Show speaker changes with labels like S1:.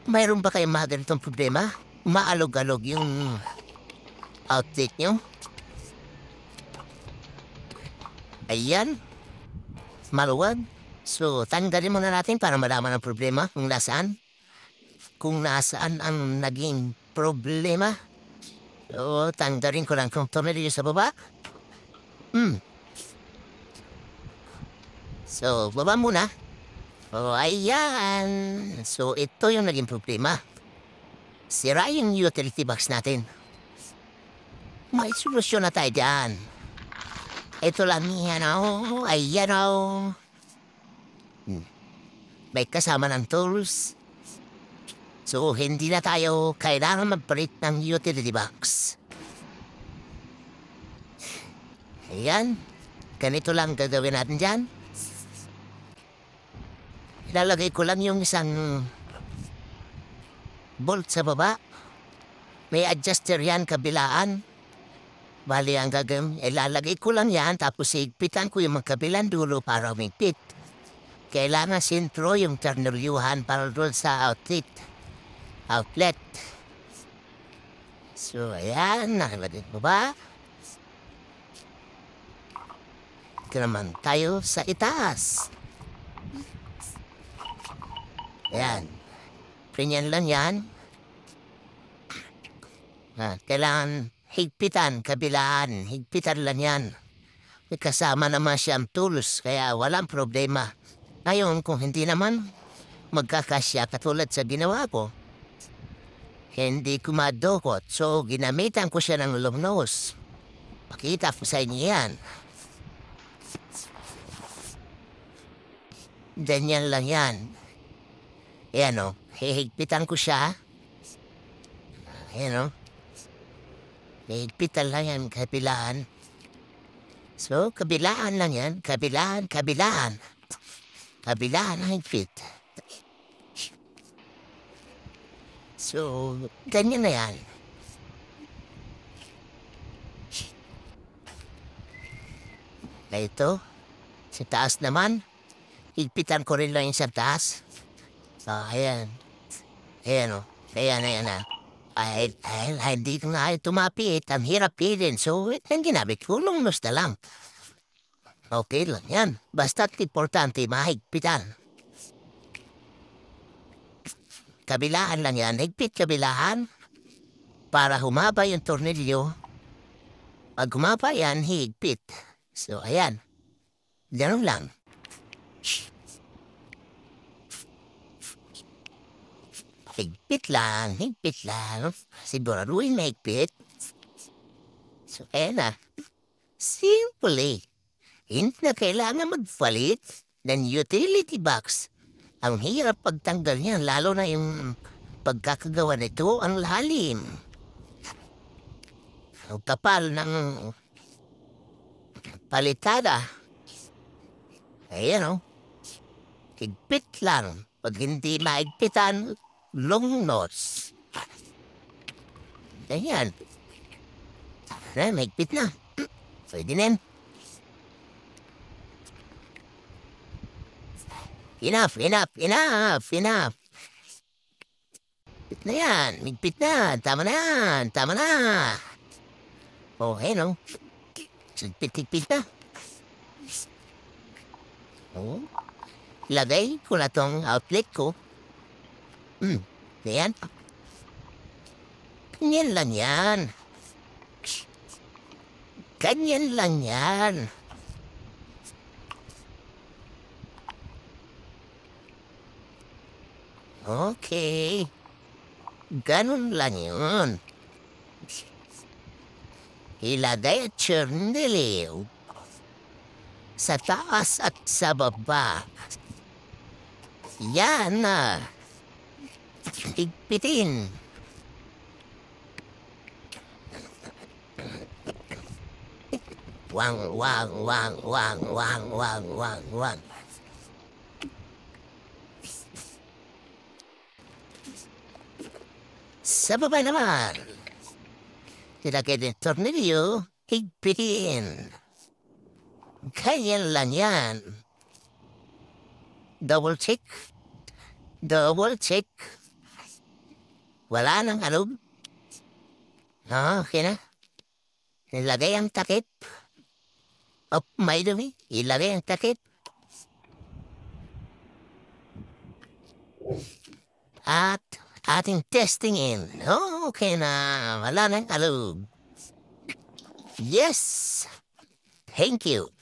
S1: Mayroon ba kayong mga ganitong problema? Umaalog-alog yung outlet nyo? Ayan, maluwag. So, tanggalin muna natin para malaman ang problema kung nasaan. Kung nasaan ang naging problema. So, tanggalin ko lang kung tornilyo sa baba. So, baba muna. O, ayan. So, ito yung naging problema. Sira yung utility box natin. May solusyon na tayo dyan. Ito lang yan, oh. Ayan, oh. May kasama ng tools. So, hindi na tayo kailangan magpalit ng utility box. Ayan. Ganito lang gagawin natin dyan. Ilalagay ko lang yung isang bolt sa baba. May adjuster yan kabilaan. Bali ang gagawin, ilalagay ko lang yan tapos higpitan ko yung magkabilang dulo para umigpit. Kailangan sintro yung tornilyuhan para doon sa outlet. So, ayan. Nakalagay mo ba? Ito naman tayo sa itaas. Ayan. Ganyan lang yan. Kailangan higpitan, kabilaan. Higpitan lang yan. May kasama naman siyang tools, kaya walang problema. Ngayon, kung hindi naman, magkakasya katulad sa ginawa ko. Hindi ko madukot, so ginamitan ko siya ng long nose. Pakita ko sa inyo yan. Ganyan lang yan. Ayan o, hihigpitan ko siya. Ayan o. Hihigpitan lang yan, kabilaan. So, kabilaan lang yan. Kabilaan. Kabilaan ang higpit. So, ganyan na yan. Na ito, sa taas naman, higpitan ko rin lang yung sa taas. So, ayan. Ayan o. Ayan na. Ay, hindi ko nga tumapit. Ang hirap pitin. So, ang ginamit ko, lungnos na lang. Okay lang yan. Basta't importante, mahigpitan. Kabilaan lang yan. Higpit kabilaan. Para humaba yung tornilyo. Pag humaba yan, higpit. So, ayan. Ganun lang. Higpit lang. Siguraduhin mahigpit. So, ayan na. Simple. Hindi na kailangan magpalit ng utility box. Ang hirap pagtanggal niyan, lalo na yung pagkakagawa nito, ang lalim. Ang kapal ng palitada. Ayan o. Higpit lang. Pag hindi maigpitan, long nose. Ayan. Mahigpit na. Pwede na yan. Enough. Higpit na yan. Higpit na. Tama na. Oh, ayan o. Higpit na. Oh. Lagay ko na tong outlet ko. Ayan. Ganyan lang yan. Okay. Ganun lang yun. Ilagay at tornilyo sa taas at sa baba. Yan na. Higpitin. Wang. Sa baba naman. Ilagay din tornilyo, higpitin. Ganyan lang yan. Double check. Wala nang alog. Okay na. Nilagay ang takip. May dumi. Ilagay ang takip. At ating testingin. Okay na. Wala nang alog. Yes. Thank you.